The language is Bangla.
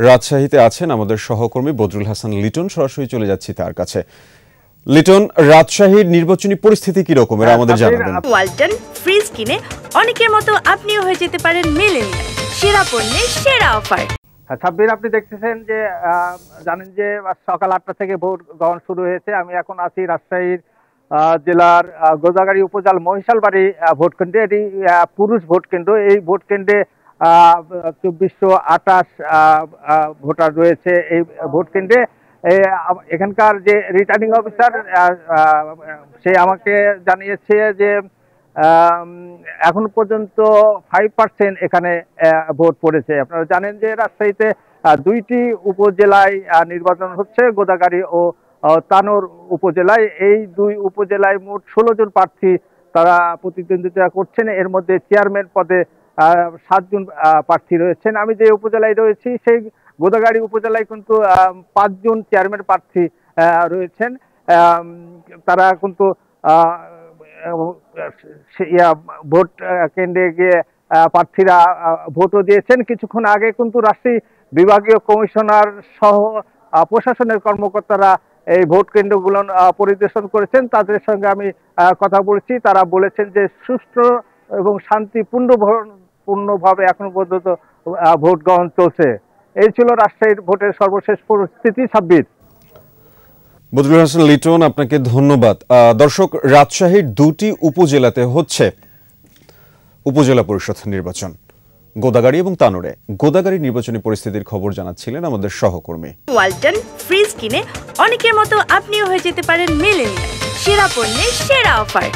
রাজশাহীতে আছেন আমাদের সহকর্মী বদরুল হাসান লিটন। সরাসরি চলে যাচ্ছি তার কাছে। লিটন, রাজশাহীর নির্বাচনী পরিস্থিতি কি রকম এর আমাদের জানাবেন। ওয়ালটন ফ্রিজ কিনে অনেকের মতো আপনিও হয়ে যেতে পারেন মিলেনিয়াল। সেরা পণ্যের সেরা অফার। সাব্বির, আপনি দেখতেছেন যে জানেন যে সকাল 8টা থেকে ভোট গ্রহণ শুরু হয়েছে। আমি এখন আছি রাজশাহীর জেলার গোদাগাড়ী উপজেলার মহিশালবাড়ি ভোট কেন্দ্রে। এটি পুরুষ ভোট কেন্দ্র। এই ভোট কেন্দ্রে 2428 ভোটার রয়েছে এই ভোট কেন্দ্রে। এখানকার যে রিটার্নিং অফিসার সে আমাকে জানিয়েছে যে এখন পর্যন্ত 5% এখানে ভোট পড়েছে। আপনারা জানেন যে রাজশাহীতে 2টি উপজেলায় নির্বাচন হচ্ছে, গোদাগাড়ী ও তানোর উপজেলায়। এই 2 উপজেলায় মোট 16 জন প্রার্থী তারা প্রতিদ্বন্দ্বিতা করছেন। এর মধ্যে চেয়ারম্যান পদে 7 জন প্রার্থী রয়েছেন। আমি যে উপজেলায় রয়েছি সেই গোদাগাড়ী উপজেলায় কিন্তু 5 জন চেয়ারম্যান প্রার্থী রয়েছেন। তারা কিন্তু ভোট কেন্দ্রে গিয়ে প্রার্থীরা ভোটও দিয়েছেন। কিছুক্ষণ আগে কিন্তু রাজশাহী বিভাগীয় কমিশনার সহ প্রশাসনের কর্মকর্তারা এই ভোট কেন্দ্রগুলো পরিদর্শন করেছেন। তাদের সঙ্গে আমি কথা বলেছি। তারা বলেছেন যে সুষ্ঠু এবং শান্তিপূর্ণভাবে এখন পর্যন্ত ভোট গ্রহণ চলছে। এই ছিল রাজশাহীর ভোটের সর্বশেষ পরিস্থিতি। সাব্বির। বদরুল হাসান লিটন, আপনাকে ধন্যবাদ। দর্শক, রাজশাহীর 2টি উপজেলাতে হচ্ছে উপজেলা পরিষদ নির্বাচন, গোদাগাড়ী এবং তানোরে। গোদাগাড়ীর নির্বাচনী পরিস্থিতির খবর জানাচ্ছিলেন আমাদের সহকর্মী। ওয়ালটন ফ্রিজ কিনে অনেকের মতো আপনিও হয়ে যেতে পারেন মিলেনিয়াল। সেরা পণ্যের সেরা অফার।